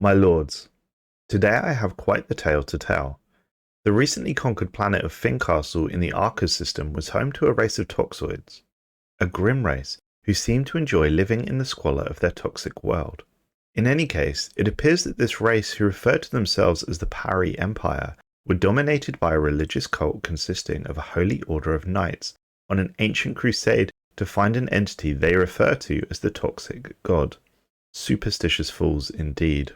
My lords, today I have quite the tale to tell. The recently conquered planet of Fincastle in the Arcus system was home to a race of Toxoids, a grim race who seemed to enjoy living in the squalor of their toxic world. In any case, it appears that this race, who referred to themselves as the Pari Empire, were dominated by a religious cult consisting of a holy order of knights on an ancient crusade to find an entity they refer to as the Toxic God. Superstitious fools indeed.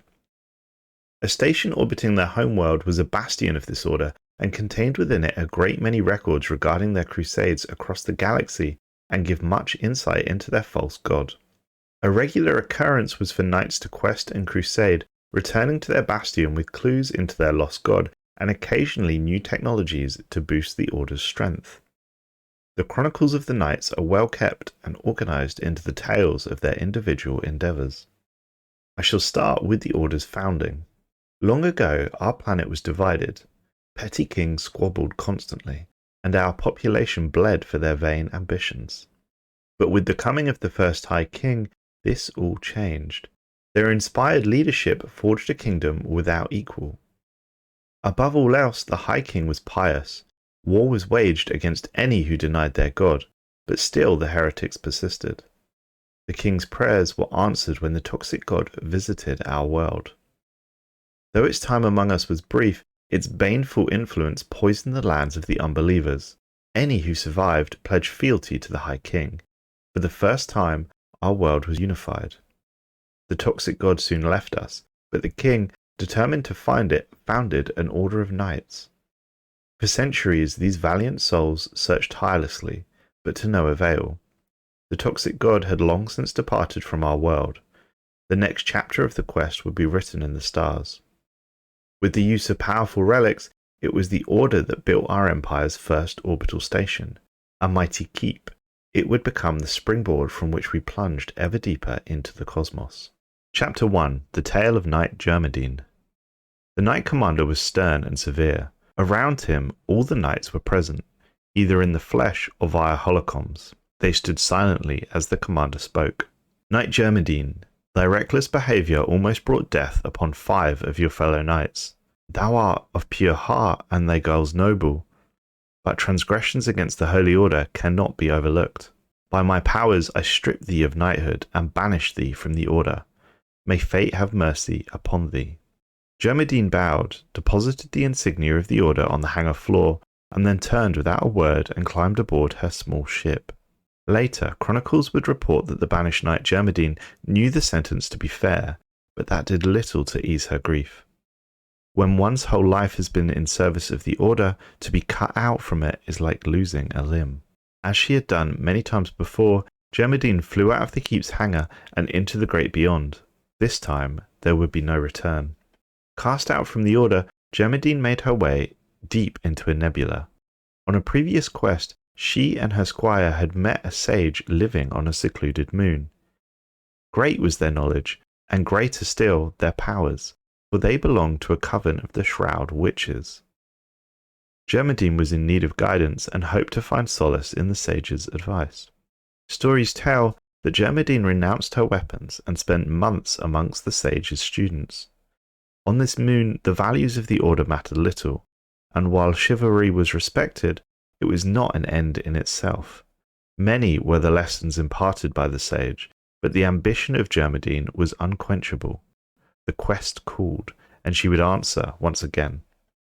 A station orbiting their homeworld was a bastion of this order and contained within it a great many records regarding their crusades across the galaxy and give much insight into their false god. A regular occurrence was for knights to quest and crusade, returning to their bastion with clues into their lost god and occasionally new technologies to boost the order's strength. The chronicles of the knights are well kept and organised into the tales of their individual endeavours. I shall start with the order's founding. Long ago, our planet was divided. Petty kings squabbled constantly, and our population bled for their vain ambitions. But with the coming of the first High King, this all changed. Their inspired leadership forged a kingdom without equal. Above all else, the High King was pious. War was waged against any who denied their god, but still the heretics persisted. The king's prayers were answered when the toxic god visited our world. Though its time among us was brief, its baneful influence poisoned the lands of the unbelievers. Any who survived pledged fealty to the High King. For the first time, our world was unified. The toxic god soon left us, but the king, determined to find it, founded an order of knights. For centuries, these valiant souls searched tirelessly, but to no avail. The toxic god had long since departed from our world. The next chapter of the quest would be written in the stars. With the use of powerful relics, it was the Order that built our Empire's first orbital station, a mighty keep. It would become the springboard from which we plunged ever deeper into the cosmos. Chapter 1. The Tale of Knight Germadine. The Knight Commander was stern and severe. Around him, all the knights were present, either in the flesh or via holocoms. They stood silently as the commander spoke. Knight Germadine, thy reckless behaviour almost brought death upon 5 of your fellow knights. Thou art of pure heart, and thy girls noble, but transgressions against the Holy Order cannot be overlooked. By my powers I strip thee of knighthood and banish thee from the Order. May fate have mercy upon thee. Germadine bowed, deposited the insignia of the Order on the hangar floor, and then turned without a word and climbed aboard her small ship. Later, chronicles would report that the banished knight Germadine knew the sentence to be fair, but that did little to ease her grief. When one's whole life has been in service of the Order, to be cut out from it is like losing a limb. As she had done many times before, Germadine flew out of the keep's hangar and into the great beyond. This time, there would be no return. Cast out from the Order, Germadine made her way deep into a nebula. On a previous quest, she and her squire had met a sage living on a secluded moon. Great was their knowledge, and greater still their powers, for they belonged to a coven of the Shroud Witches. Germadine was in need of guidance and hoped to find solace in the sage's advice. Stories tell that Germadine renounced her weapons and spent months amongst the sage's students. On this moon, the values of the Order mattered little, and while chivalry was respected, it was not an end in itself. Many were the lessons imparted by the sage, but the ambition of Germadine was unquenchable. The quest called, and she would answer once again.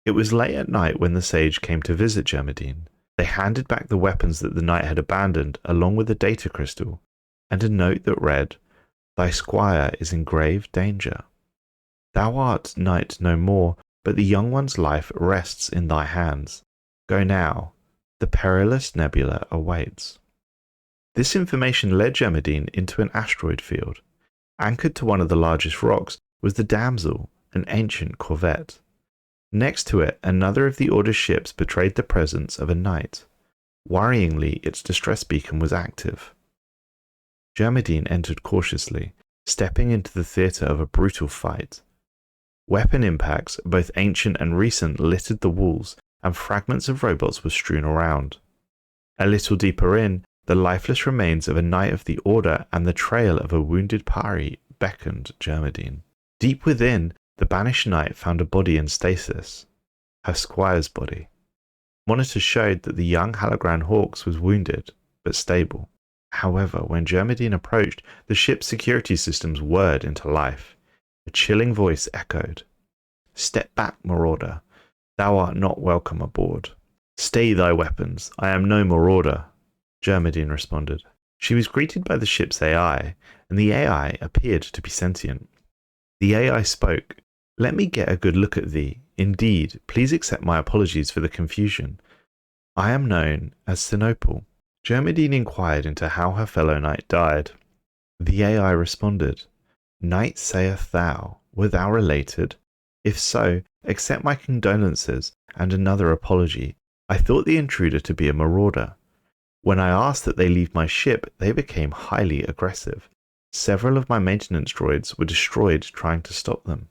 It was late at night when the sage came to visit Germadine. They handed back the weapons that the knight had abandoned, along with a data crystal, and a note that read, "Thy squire is in grave danger. Thou art knight no more, but the young one's life rests in thy hands. Go now. The perilous nebula awaits." This information led Germadine into an asteroid field. Anchored to one of the largest rocks was the Damsel, an ancient corvette. Next to it, another of the Order's ships betrayed the presence of a knight. Worryingly, its distress beacon was active. Germadine entered cautiously, stepping into the theatre of a brutal fight. Weapon impacts, both ancient and recent, littered the walls, and fragments of robots were strewn around. A little deeper in, the lifeless remains of a knight of the Order and the trail of a wounded Pari beckoned Germadine. Deep within, the banished knight found a body in stasis, her squire's body. Monitors showed that the young Halogran Hawks was wounded, but stable. However, when Germadine approached, the ship's security systems whirred into life. A chilling voice echoed. "Step back, marauder. Thou art not welcome aboard." "Stay thy weapons. I am no marauder," Germadine responded. She was greeted by the ship's AI, and the AI appeared to be sentient. The AI spoke. "Let me get a good look at thee. Indeed, please accept my apologies for the confusion. I am known as Sinople." Germadine inquired into how her fellow knight died. The AI responded, "Knight sayeth thou, were thou related? If so, accept my condolences and another apology. I thought the intruder to be a marauder. When I asked that they leave my ship, they became highly aggressive. Several of my maintenance droids were destroyed trying to stop them."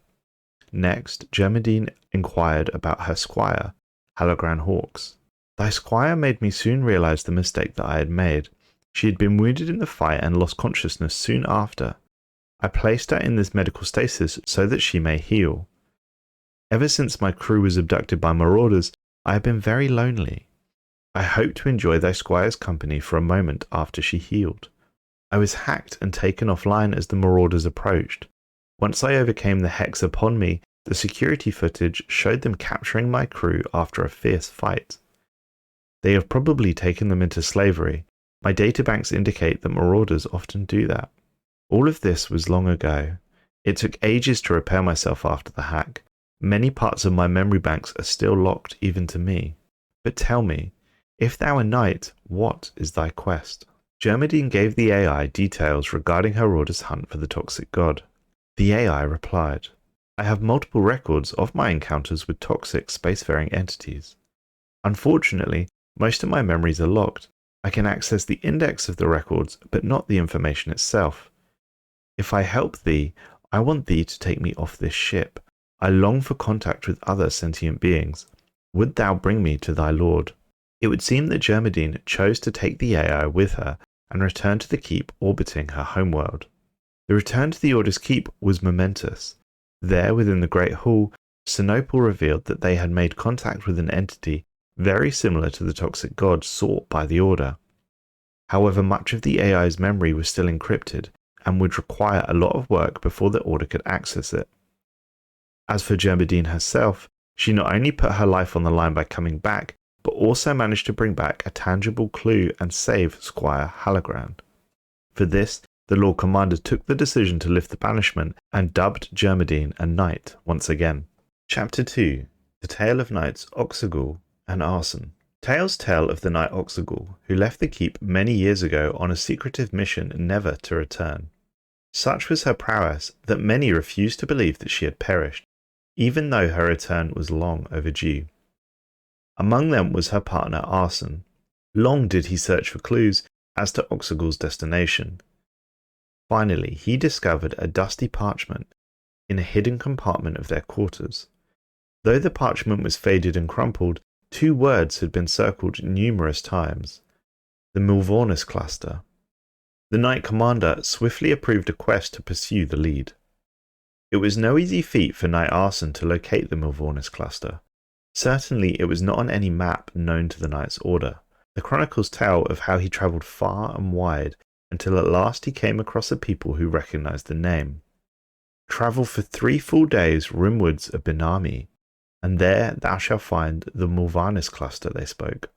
Next, Germadine inquired about her squire, Halogran Hawks. "Thy squire made me soon realize the mistake that I had made. She had been wounded in the fight and lost consciousness soon after. I placed her in this medical stasis so that she may heal. Ever since my crew was abducted by marauders, I have been very lonely. I hope to enjoy thy squire's company for a moment after she healed. I was hacked and taken offline as the marauders approached. Once I overcame the hex upon me, the security footage showed them capturing my crew after a fierce fight. They have probably taken them into slavery. My databanks indicate that marauders often do that. All of this was long ago. It took ages to repair myself after the hack. Many parts of my memory banks are still locked even to me. But tell me, if thou a knight, what is thy quest?" Germadine gave the AI details regarding her order's hunt for the toxic god. The AI replied, "I have multiple records of my encounters with toxic spacefaring entities. Unfortunately, most of my memories are locked. I can access the index of the records, but not the information itself. If I help thee, I want thee to take me off this ship. I long for contact with other sentient beings. Would thou bring me to thy lord?" It would seem that Germadine chose to take the AI with her and return to the keep orbiting her homeworld. The return to the Order's keep was momentous. There, within the Great Hall, Sinople revealed that they had made contact with an entity very similar to the toxic god sought by the Order. However, much of the AI's memory was still encrypted and would require a lot of work before the Order could access it. As for Germadine herself, she not only put her life on the line by coming back, but also managed to bring back a tangible clue and save Squire Halogran. For this, the Lord Commander took the decision to lift the banishment and dubbed Germadine a knight once again. Chapter 2: The Tale of Knights Oxygul and Arson. Tales tell of the Knight Oxygul, who left the keep many years ago on a secretive mission never to return. Such was her prowess that many refused to believe that she had perished, even though her return was long overdue. Among them was her partner Arson. Long did he search for clues as to Oxygul's destination. Finally, he discovered a dusty parchment in a hidden compartment of their quarters. Though the parchment was faded and crumpled, 2 words had been circled numerous times: the Milvornis Cluster. The Knight Commander swiftly approved a quest to pursue the lead. It was no easy feat for Knight Arson to locate the Milvornis Cluster. Certainly it was not on any map known to the Knight's Order. The chronicles tell of how he travelled far and wide until at last he came across a people who recognised the name. "Travel for 3 full days rimwards of Benami, and there thou shalt find the Milvornis Cluster," they spoke.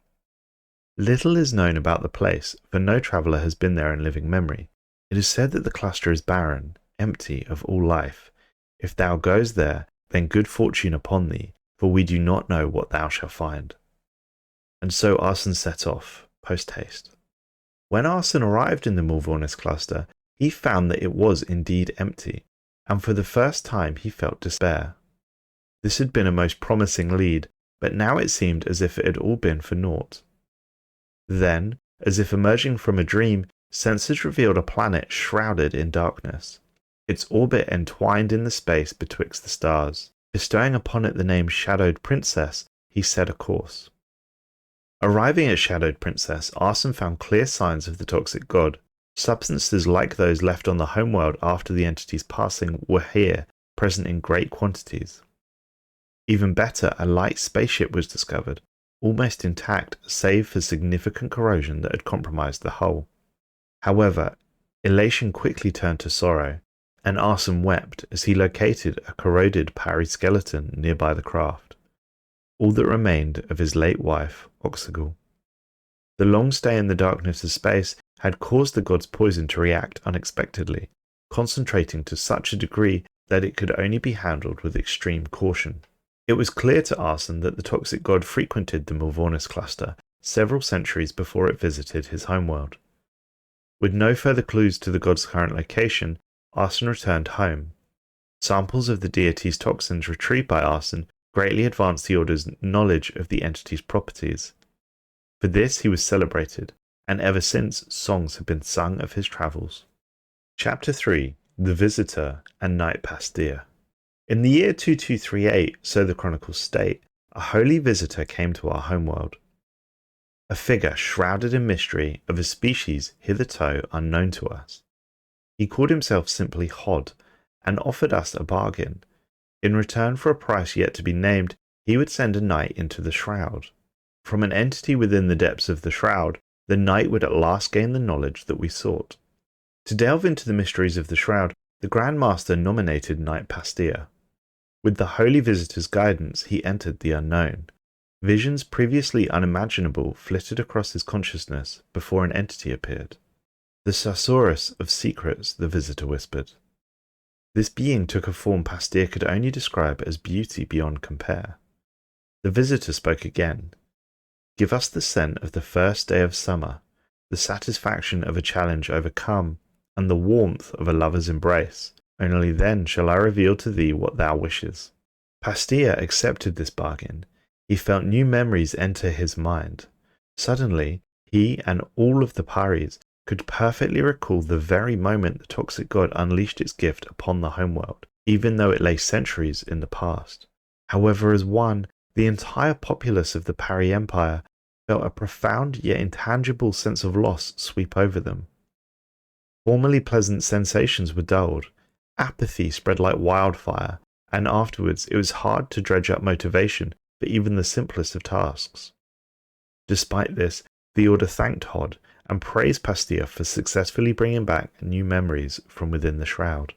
Little is known about the place, for no traveller has been there in living memory. It is said that the cluster is barren, empty of all life. If thou goes there, then good fortune upon thee, for we do not know what thou shalt find. And so Arson set off, post-haste. When Arson arrived in the Milvornis Cluster, he found that it was indeed empty, and for the first time he felt despair. This had been a most promising lead, but now it seemed as if it had all been for naught. Then, as if emerging from a dream, sensors revealed a planet shrouded in darkness. Its orbit entwined in the space betwixt the stars. Bestowing upon it the name Shadowed Princess, he set a course. Arriving at Shadowed Princess, Arson found clear signs of the toxic god. Substances like those left on the homeworld after the entity's passing were here, present in great quantities. Even better, a light spaceship was discovered, almost intact save for significant corrosion that had compromised the hull. However, elation quickly turned to sorrow, and Arson wept as he located a corroded Pari skeleton nearby the craft, all that remained of his late wife, Oxygul. The long stay in the darkness of space had caused the god's poison to react unexpectedly, concentrating to such a degree that it could only be handled with extreme caution. It was clear to Arson that the toxic god frequented the Milvornis cluster several centuries before it visited his homeworld. With no further clues to the god's current location, Arson returned home. Samples of the deity's toxins retrieved by Arson greatly advanced the Order's knowledge of the entity's properties. For this he was celebrated, and ever since songs have been sung of his travels. Chapter 3: The Visitor and Knight Pastir. In the year 2238, so the chronicles state, a holy visitor came to our homeworld. A figure shrouded in mystery of a species hitherto unknown to us. He called himself simply Hod, and offered us a bargain. In return for a price yet to be named, he would send a knight into the shroud. From an entity within the depths of the shroud, the knight would at last gain the knowledge that we sought. To delve into the mysteries of the shroud, the Grand Master nominated Knight Pastir. With the holy visitor's guidance, he entered the unknown. Visions previously unimaginable flitted across his consciousness before an entity appeared. The Sarsaurus of secrets, the visitor whispered. This being took a form Pastir could only describe as beauty beyond compare. The visitor spoke again. Give us the scent of the first day of summer, the satisfaction of a challenge overcome, and the warmth of a lover's embrace. Only then shall I reveal to thee what thou wishes. Pastir accepted this bargain. He felt new memories enter his mind. Suddenly, he and all of the Paris could perfectly recall the very moment the toxic god unleashed its gift upon the homeworld, even though it lay centuries in the past. However, as one, the entire populace of the Pari Empire felt a profound yet intangible sense of loss sweep over them. Formerly pleasant sensations were dulled, apathy spread like wildfire, and afterwards it was hard to dredge up motivation for even the simplest of tasks. Despite this, the Order thanked Hod and praised Pastir for successfully bringing back new memories from within the shroud.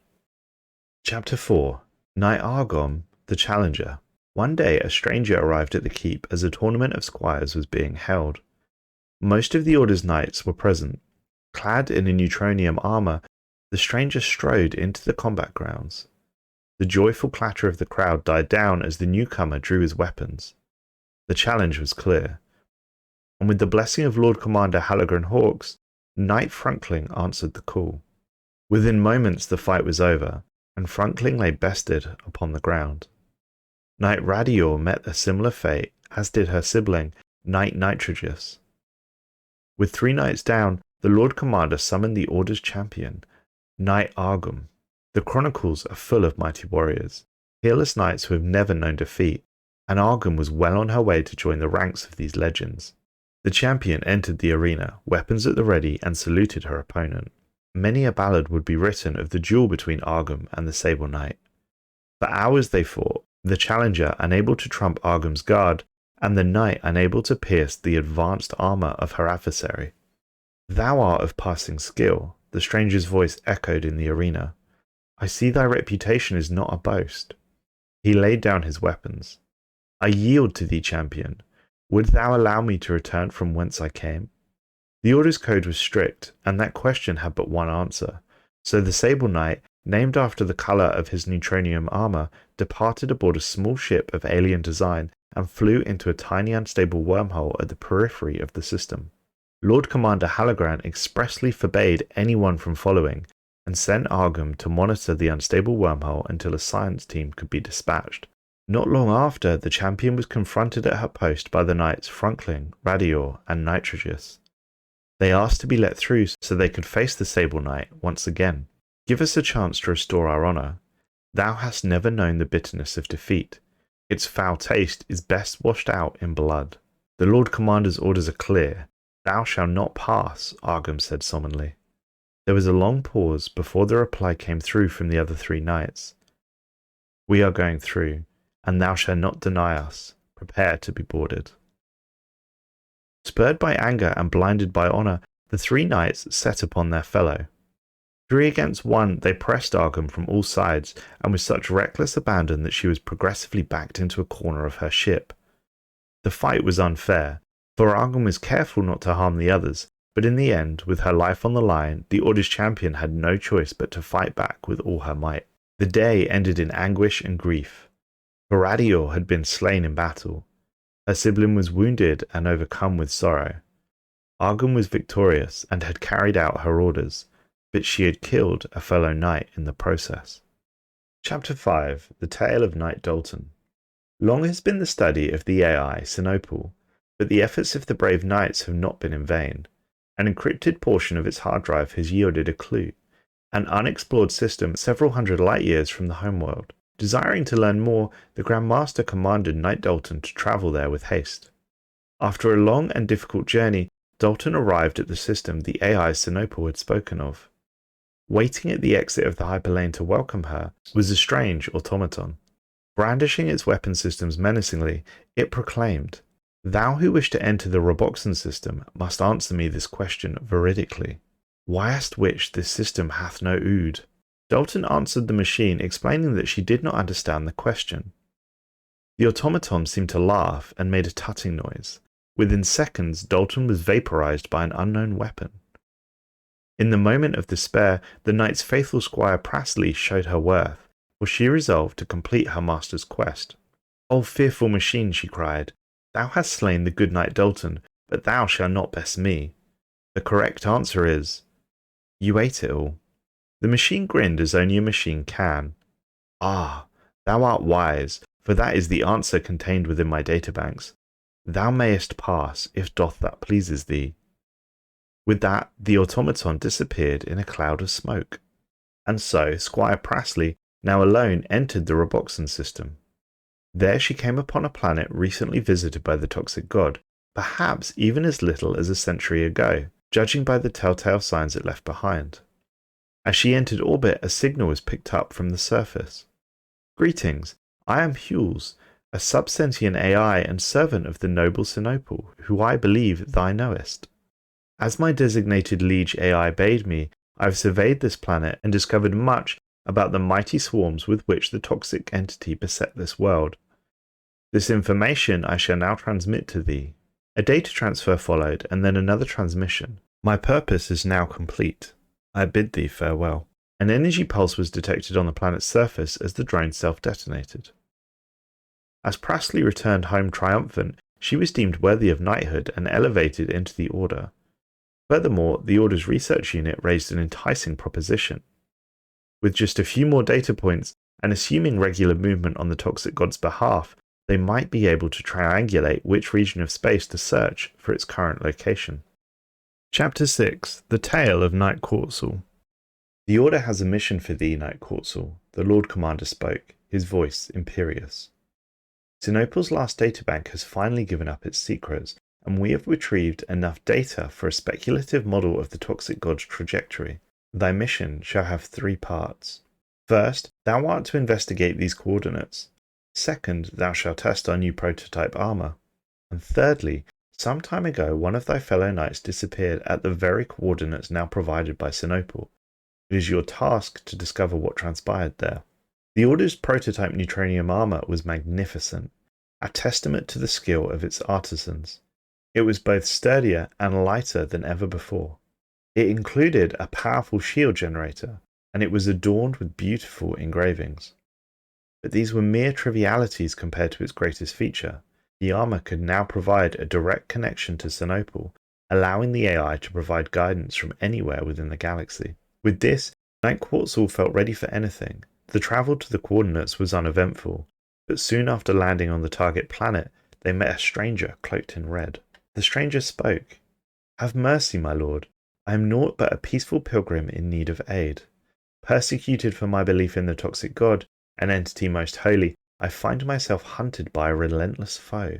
Chapter 4: Knight Argom, the Challenger. One day a stranger arrived at the keep as a tournament of squires was being held. Most of the Order's knights were present. Clad in a neutronium armor, the stranger strode into the combat grounds. The joyful clatter of the crowd died down as the newcomer drew his weapons. The challenge was clear, and with the blessing of Lord Commander Halagran Hawks, Knight Frunkling answered the call. Within moments the fight was over, and Frunkling lay bested upon the ground. Knight Radior met a similar fate, as did her sibling, Knight Nitrogus. With 3 knights down, the Lord Commander summoned the Order's champion, Knight Argom. The chronicles are full of mighty warriors, peerless knights who have never known defeat, and Argom was well on her way to join the ranks of these legends. The champion entered the arena, weapons at the ready, and saluted her opponent. Many a ballad would be written of the duel between Argom and the Sable Knight. For hours they fought, the challenger unable to trump Argom's guard, and the knight unable to pierce the advanced armor of her adversary. Thou art of passing skill, the stranger's voice echoed in the arena. I see thy reputation is not a boast. He laid down his weapons. I yield to thee, champion. Wouldst thou allow me to return from whence I came? The Order's code was strict, and that question had but one answer. So the Sable Knight, named after the colour of his neutronium armour, departed aboard a small ship of alien design and flew into a tiny unstable wormhole at the periphery of the system. Lord Commander Halagran expressly forbade anyone from following, and sent Argom to monitor the unstable wormhole until a science team could be dispatched. Not long after, the champion was confronted at her post by the knights Frunkling, Radior, and Nitrogus. They asked to be let through so they could face the Sable Knight once again. Give us a chance to restore our honour. Thou hast never known the bitterness of defeat. Its foul taste is best washed out in blood. The Lord Commander's orders are clear. Thou shalt not pass, Argom said solemnly. There was a long pause before the reply came through from the other 3 knights. We are going through, and thou shalt not deny us. Prepare to be boarded. Spurred by anger and blinded by honour, the three knights set upon their fellow. 3 against 1, they pressed Argon from all sides, and with such reckless abandon that she was progressively backed into a corner of her ship. The fight was unfair, for Argon was careful not to harm the others, but in the end, with her life on the line, the Order's champion had no choice but to fight back with all her might. The day ended in anguish and grief. Baradior had been slain in battle. Her sibling was wounded and overcome with sorrow. Argon was victorious and had carried out her orders, but she had killed a fellow knight in the process. Chapter 5: The Tale of Knight Dalton. Long has been the study of the AI Sinople, but the efforts of the brave knights have not been in vain. An encrypted portion of its hard drive has yielded a clue, an unexplored system several hundred light-years from the homeworld. Desiring to learn more, the Grand Master commanded Knight Dalton to travel there with haste. After a long and difficult journey, Dalton arrived at the system the AI Sinople had spoken of. Waiting at the exit of the hyperlane to welcome her was a strange automaton. Brandishing its weapon systems menacingly, it proclaimed, "Thou who wish to enter the Roboxen system must answer me this question veridically. Whyest which this system hath no ood?" Dalton answered the machine, explaining that she did not understand the question. The automaton seemed to laugh and made a tutting noise. Within seconds, Dalton was vaporized by an unknown weapon. In the moment of despair, the knight's faithful squire Prasley showed her worth, for she resolved to complete her master's quest. "O fearful machine," she cried, "thou hast slain the good knight Dalton, but thou shalt not best me. The correct answer is, you ate it all." The machine grinned as only a machine can. "Ah, thou art wise, for that is the answer contained within my databanks. Thou mayest pass, if doth that pleases thee." With that, the automaton disappeared in a cloud of smoke. And so Squire Prasley, now alone, entered the Roboxen system. There she came upon a planet recently visited by the toxic god, perhaps even as little as a century ago, judging by the telltale signs it left behind. As she entered orbit, a signal was picked up from the surface. "Greetings, I am Hules, a subsentient AI and servant of the noble Sinople, who I believe thou knowest. As my designated liege AI bade me, I have surveyed this planet and discovered much about the mighty swarms with which the toxic entity beset this world. This information I shall now transmit to thee." A data transfer followed, and then another transmission. "My purpose is now complete. I bid thee farewell." An energy pulse was detected on the planet's surface as the drone self-detonated. As Prasley returned home triumphant, she was deemed worthy of knighthood and elevated into the Order. Furthermore, the Order's research unit raised an enticing proposition. With just a few more data points, and assuming regular movement on the toxic god's behalf, they might be able to triangulate which region of space to search for its current location. Chapter 6: The Tale of Knight Quetzal. "The Order has a mission for thee, Knight Quetzal," the Lord Commander spoke, his voice imperious. "Sinople's last databank has finally given up its secrets, and we have retrieved enough data for a speculative model of the toxic god's trajectory. Thy mission shall have 3 parts. First, thou art to investigate these coordinates. Second, thou shalt test our new prototype armor. And thirdly, some time ago one of thy fellow knights disappeared at the very coordinates now provided by Sinople. It is your task to discover what transpired there." The Order's prototype neutronium armor was magnificent, a testament to the skill of its artisans. It was both sturdier and lighter than ever before. It included a powerful shield generator, and it was adorned with beautiful engravings. But these were mere trivialities compared to its greatest feature. The armor could now provide a direct connection to Sinople, allowing the AI to provide guidance from anywhere within the galaxy. With this, Knight Quetzal felt ready for anything. The travel to the coordinates was uneventful, but soon after landing on the target planet, they met a stranger cloaked in red. The stranger spoke. "Have mercy, my lord. I am naught but a peaceful pilgrim in need of aid. Persecuted for my belief in the toxic god, an entity most holy, I find myself hunted by a relentless foe.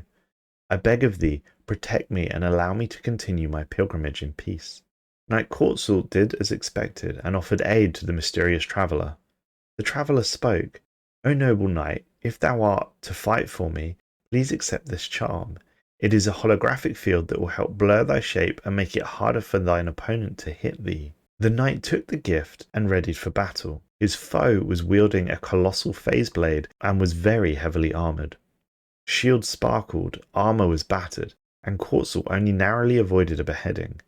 I beg of thee, protect me and allow me to continue my pilgrimage in peace." Knight Quetzal did as expected and offered aid to the mysterious traveller. The traveller spoke. O noble knight, if thou art to fight for me, please accept this charm. It is a holographic field that will help blur thy shape and make it harder for thine opponent to hit thee. The knight took the gift and readied for battle. His foe was wielding a colossal phase blade and was very heavily armoured. Shields sparkled, armour was battered, and Quetzal only narrowly avoided a beheading.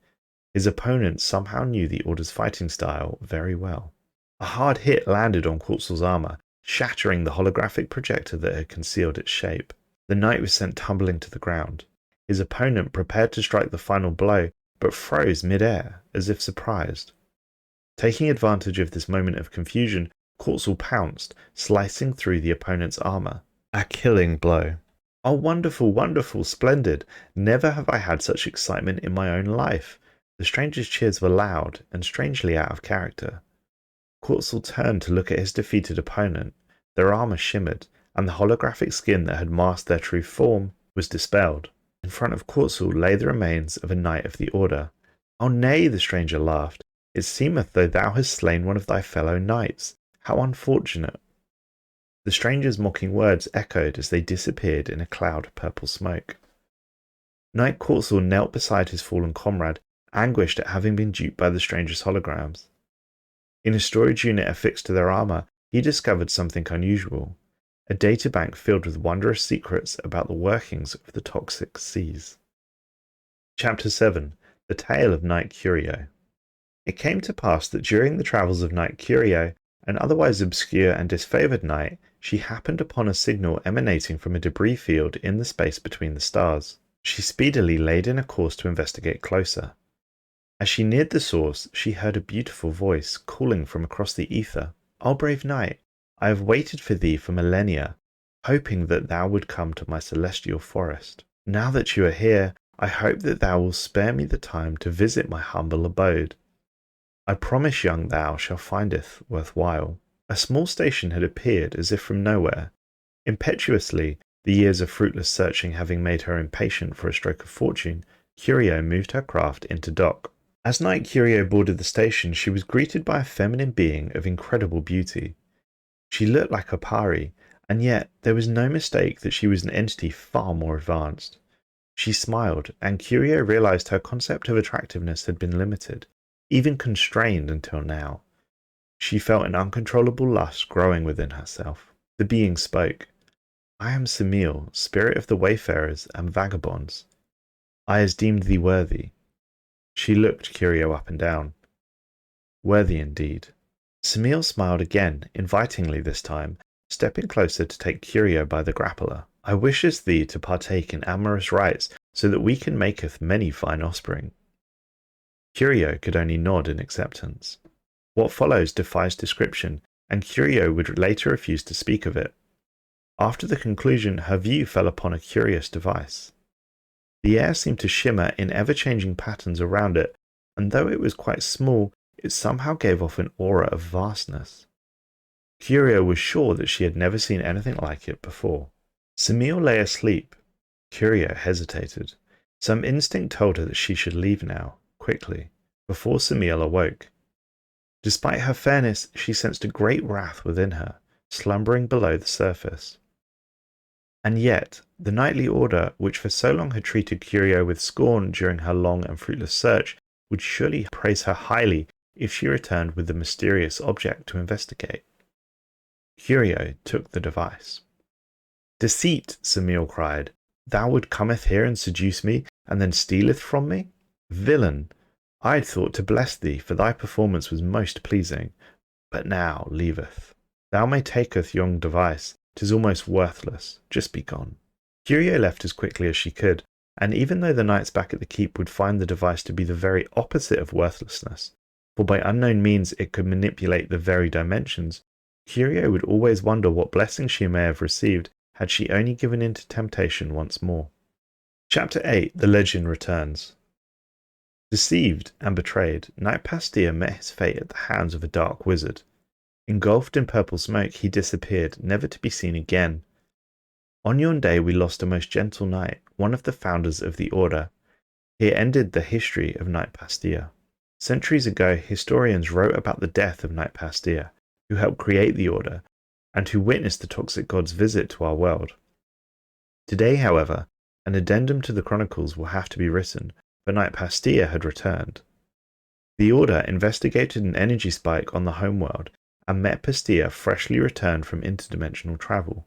His opponent somehow knew the Order's fighting style very well. A hard hit landed on Quetzal's armour, shattering the holographic projector that had concealed its shape. The knight was sent tumbling to the ground. His opponent prepared to strike the final blow, but froze mid-air, as if surprised. Taking advantage of this moment of confusion, Quetzal pounced, slicing through the opponent's armour. A killing blow. Oh, wonderful, wonderful, splendid! Never have I had such excitement in my own life. The stranger's cheers were loud and strangely out of character. Quetzal turned to look at his defeated opponent. Their armour shimmered, and the holographic skin that had masked their true form was dispelled. In front of Quetzal lay the remains of a knight of the Order. "Oh nay," the stranger laughed, "it seemeth though thou hast slain one of thy fellow knights. How unfortunate!" The stranger's mocking words echoed as they disappeared in a cloud of purple smoke. Knight Quetzal knelt beside his fallen comrade, anguished at having been duped by the stranger's holograms. In a storage unit affixed to their armour, he discovered something unusual. A databank filled with wondrous secrets about the workings of the toxic seas. Chapter 7. The Tale of Knight Curio. It came to pass that during the travels of Knight Curio, an otherwise obscure and disfavoured knight, she happened upon a signal emanating from a debris field in the space between the stars. She speedily laid in a course to investigate closer. As she neared the source, she heard a beautiful voice calling from across the ether. "O brave knight, I have waited for thee for millennia, hoping that thou would come to my celestial forest. Now that you are here, I hope that thou wilt spare me the time to visit my humble abode. I promise young thou shall findeth worthwhile." A small station had appeared as if from nowhere. Impetuously, the years of fruitless searching having made her impatient for a stroke of fortune, Curio moved her craft into dock. As Knight Curio boarded the station, she was greeted by a feminine being of incredible beauty. She looked like a pari, and yet there was no mistake that she was an entity far more advanced. She smiled, and Curio realized her concept of attractiveness had been limited, even constrained until now. She felt an uncontrollable lust growing within herself. The being spoke. "I am Semele, spirit of the wayfarers and vagabonds. I has deemed thee worthy." She looked Curio up and down. Worthy indeed. Semele smiled again, invitingly this time, stepping closer to take Curio by the grappler. "I wishes thee to partake in amorous rites, so that we can maketh many fine offspring." Curio could only nod in acceptance. What follows defies description, and Curio would later refuse to speak of it. After the conclusion, her view fell upon a curious device. The air seemed to shimmer in ever-changing patterns around it, and though it was quite small, it somehow gave off an aura of vastness. Curio was sure that she had never seen anything like it before. Semele lay asleep. Curio hesitated. Some instinct told her that she should leave now, quickly, before Semele awoke. Despite her fairness, she sensed a great wrath within her, slumbering below the surface. And yet, the knightly order, which for so long had treated Curio with scorn during her long and fruitless search, would surely praise her highly if she returned with the mysterious object to investigate. Curio took the device. "Deceit!" Semele cried. "Thou would cometh here and seduce me, and then stealeth from me? Villain! I had thought to bless thee, for thy performance was most pleasing, but now leaveth. Thou may taketh yon device, 'tis almost worthless, just be gone." Curio left as quickly as she could, and even though the knights back at the keep would find the device to be the very opposite of worthlessness, for by unknown means it could manipulate the very dimensions, Curio would always wonder what blessing she may have received had she only given in to temptation once more. Chapter 8. The Legend Returns. Deceived and betrayed, Knight Pastia met his fate at the hands of a dark wizard. Engulfed in purple smoke, he disappeared, never to be seen again. On yon day we lost a most gentle knight, one of the founders of the Order. Here ended the history of Knight Pastia. Centuries ago, historians wrote about the death of Knight Pastia, who helped create the Order, and who witnessed the toxic god's visit to our world. Today, however, an addendum to the chronicles will have to be written, for Knight Pastia had returned. The Order investigated an energy spike on the homeworld and met Pastia freshly returned from interdimensional travel.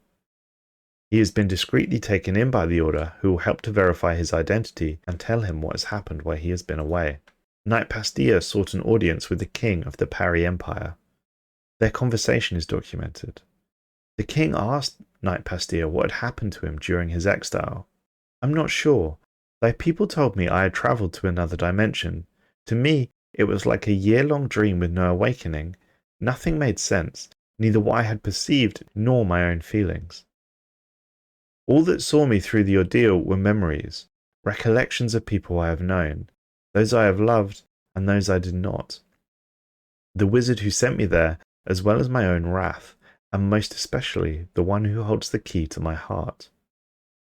He has been discreetly taken in by the Order, who will help to verify his identity and tell him what has happened while he has been away. Knight Pastia sought an audience with the king of the Pari Empire. Their conversation is documented. The king asked Knight Pastia what had happened to him during his exile. "I'm not sure. Thy people told me I had travelled to another dimension. To me, it was like a year-long dream with no awakening. Nothing made sense, neither what I had perceived nor my own feelings. All that saw me through the ordeal were memories, recollections of people I have known, those I have loved and those I did not. The wizard who sent me there, as well as my own wrath, and most especially the one who holds the key to my heart.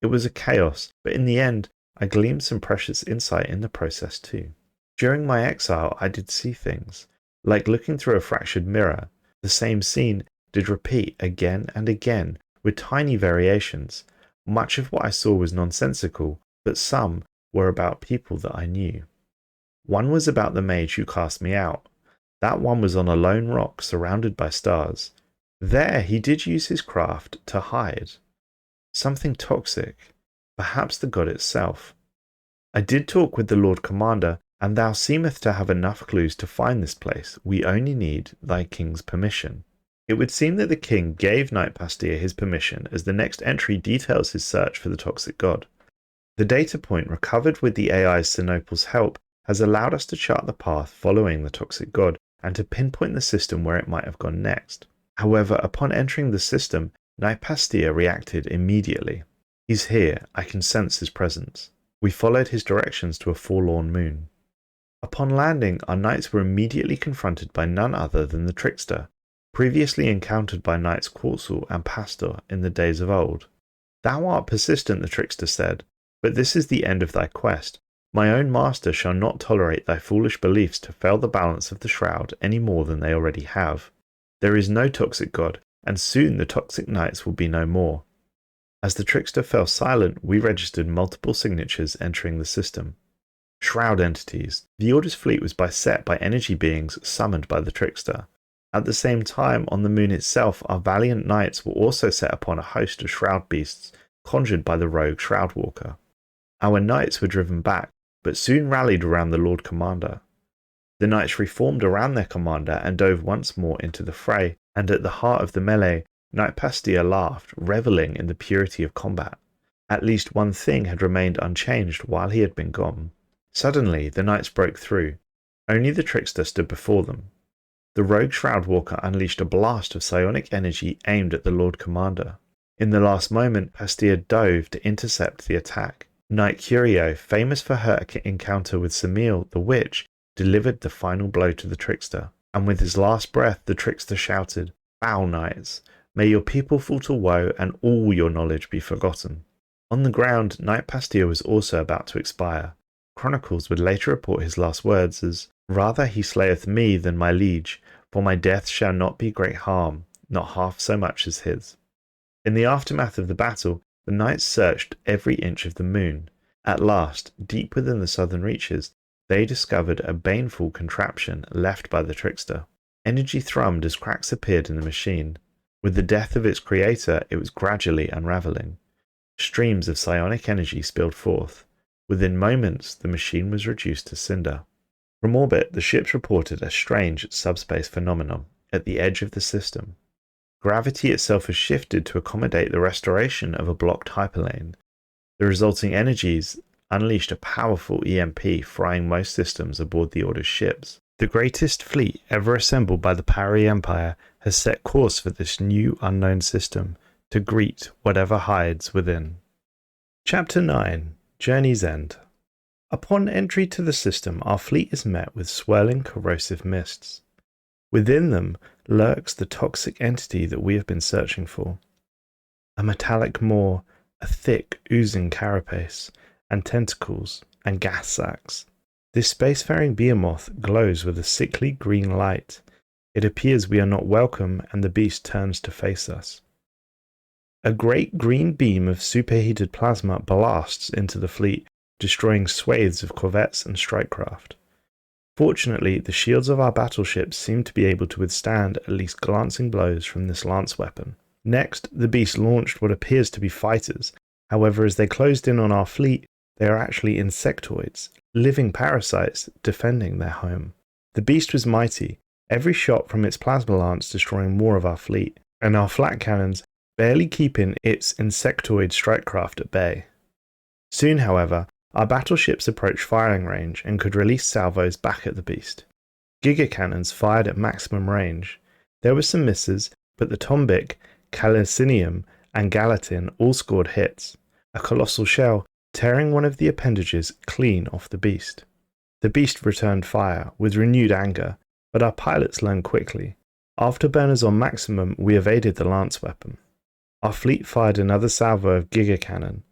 It was a chaos, but in the end, I gleaned some precious insight in the process too. During my exile, I did see things, like looking through a fractured mirror. The same scene did repeat again and again, with tiny variations. Much of what I saw was nonsensical, but some were about people that I knew. One was about the mage who cast me out. That one was on a lone rock surrounded by stars. There he did use his craft to hide. Something toxic, perhaps the god itself. I did talk with the Lord Commander, and thou seemeth to have enough clues to find this place. We only need thy king's permission." It would seem that the king gave Knight Pastia his permission, as the next entry details his search for the toxic god. The data point recovered with the AI's Sinopal's help has allowed us to chart the path following the toxic god and to pinpoint the system where it might have gone next. However, upon entering the system, Knight Pastia reacted immediately. "He's here, I can sense his presence." We followed his directions to a forlorn moon. Upon landing, our knights were immediately confronted by none other than the trickster, previously encountered by knights Quetzal and Pastor in the days of old. "Thou art persistent," the trickster said, "but this is the end of thy quest. My own master shall not tolerate thy foolish beliefs to fail the balance of the shroud any more than they already have. There is no toxic god, and soon the toxic knights will be no more." As the trickster fell silent, we registered multiple signatures entering the system. Shroud entities. The Order's fleet was beset by energy beings summoned by the trickster. At the same time, on the moon itself, our valiant knights were also set upon a host of shroud beasts conjured by the rogue Shroud Walker. Our knights were driven back, but soon rallied around the Lord Commander. The knights reformed around their commander and dove once more into the fray, and at the heart of the melee, Knight Pastia laughed, revelling in the purity of combat. At least one thing had remained unchanged while he had been gone. Suddenly, the knights broke through. Only the trickster stood before them. The rogue Shroud Walker unleashed a blast of psionic energy aimed at the Lord Commander. In the last moment, Pastia dove to intercept the attack. Knight Curio, famous for her encounter with Samil, the witch, delivered the final blow to the trickster. And with his last breath, the trickster shouted, "Bow, knights! May your people fall to woe and all your knowledge be forgotten." On the ground, Knight Pastia was also about to expire. Chronicles would later report his last words as, "Rather he slayeth me than my liege, for my death shall not be great harm, not half so much as his." In the aftermath of the battle, the knights searched every inch of the moon. At last, deep within the southern reaches, they discovered a baneful contraption left by the trickster. Energy thrummed as cracks appeared in the machine. With the death of its creator, it was gradually unraveling. Streams of psionic energy spilled forth. Within moments, the machine was reduced to cinder. From orbit, the ships reported a strange subspace phenomenon at the edge of the system. Gravity itself has shifted to accommodate the restoration of a blocked hyperlane. The resulting energies unleashed a powerful EMP, frying most systems aboard the Order's ships. The greatest fleet ever assembled by the Pari Empire has set course for this new unknown system to greet whatever hides within. Chapter 9. Journey's End. Upon entry to the system, our fleet is met with swirling corrosive mists. Within them lurks the toxic entity that we have been searching for. A metallic maw, a thick, oozing carapace, and tentacles and gas sacs. This spacefaring behemoth glows with a sickly green light. It appears we are not welcome, and the beast turns to face us. A great green beam of superheated plasma blasts into the fleet, destroying swathes of corvettes and strikecraft. Fortunately, the shields of our battleships seem to be able to withstand at least glancing blows from this lance weapon. Next, the beast launched what appears to be fighters. However, as they closed in on our fleet, they are actually insectoids, living parasites defending their home. The beast was mighty, every shot from its plasma lance destroying more of our fleet, and our flak cannons barely keeping its insectoid strikecraft at bay. Soon, however, our battleships approached firing range and could release salvos back at the beast. Gigacannons fired at maximum range. There were some misses, but the Tombic, Calicinium, and Gallatin all scored hits, a colossal shell tearing one of the appendages clean off the beast. The beast returned fire with renewed anger, but our pilots learned quickly. Afterburners on maximum, we evaded the lance weapon. Our fleet fired another salvo of gigacannon,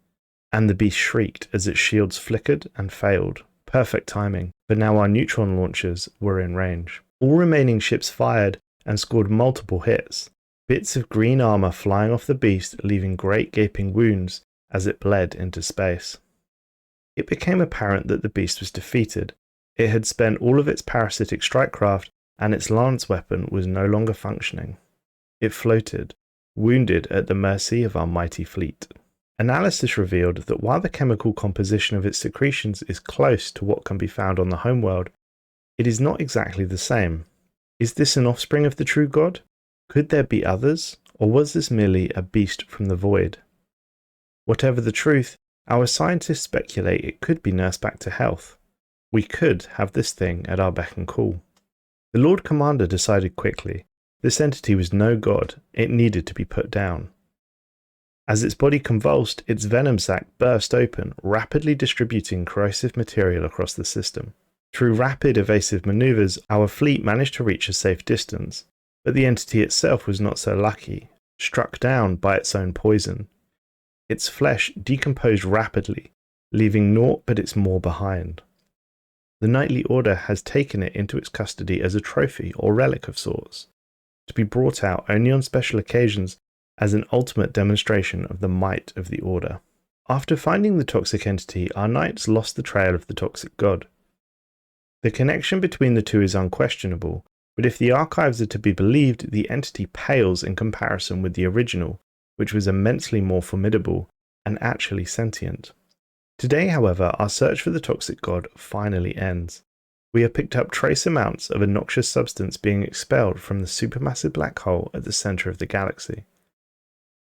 and the beast shrieked as its shields flickered and failed. Perfect timing, but now our neutron launchers were in range. All remaining ships fired and scored multiple hits, bits of green armor flying off the beast, leaving great gaping wounds as it bled into space. It became apparent that the beast was defeated. It had spent all of its parasitic strikecraft, and its lance weapon was no longer functioning. It floated, wounded at the mercy of our mighty fleet. Analysis revealed that while the chemical composition of its secretions is close to what can be found on the homeworld, it is not exactly the same. Is this an offspring of the true god? Could there be others, or was this merely a beast from the void? Whatever the truth, our scientists speculate it could be nursed back to health. We could have this thing at our beck and call. The Lord Commander decided quickly. This entity was no god, it needed to be put down. As its body convulsed, its venom sac burst open, rapidly distributing corrosive material across the system. Through rapid evasive maneuvers, our fleet managed to reach a safe distance, but the entity itself was not so lucky, struck down by its own poison. Its flesh decomposed rapidly, leaving naught but its maw behind. The Knightly Order has taken it into its custody as a trophy or relic of sorts, to be brought out only on special occasions as an ultimate demonstration of the might of the Order. After finding the toxic entity, our knights lost the trail of the toxic god. The connection between the two is unquestionable, but if the archives are to be believed, the entity pales in comparison with the original, which was immensely more formidable and actually sentient. Today, however, our search for the toxic god finally ends. We have picked up trace amounts of a noxious substance being expelled from the supermassive black hole at the center of the galaxy.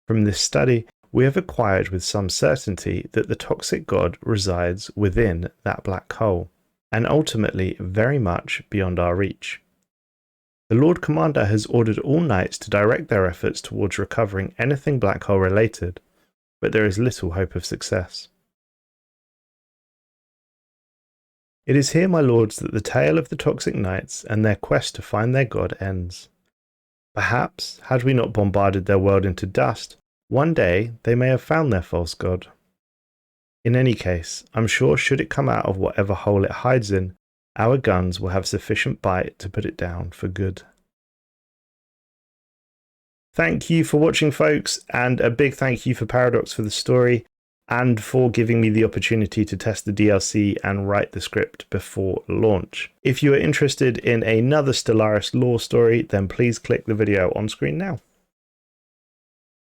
From this study, we have acquired with some certainty that the toxic god resides within that black hole, and ultimately very much beyond our reach. The Lord Commander has ordered all knights to direct their efforts towards recovering anything black hole related, but there is little hope of success. It is here, my lords, that the tale of the toxic knights and their quest to find their god ends. Perhaps, had we not bombarded their world into dust, one day they may have found their false god. In any case, I'm sure should it come out of whatever hole it hides in, our guns will have sufficient bite to put it down for good. Thank you for watching, folks, and a big thank you for Paradox for the story, and for giving me the opportunity to test the DLC and write the script before launch. If you are interested in another Stellaris lore story, then please click the video on screen now.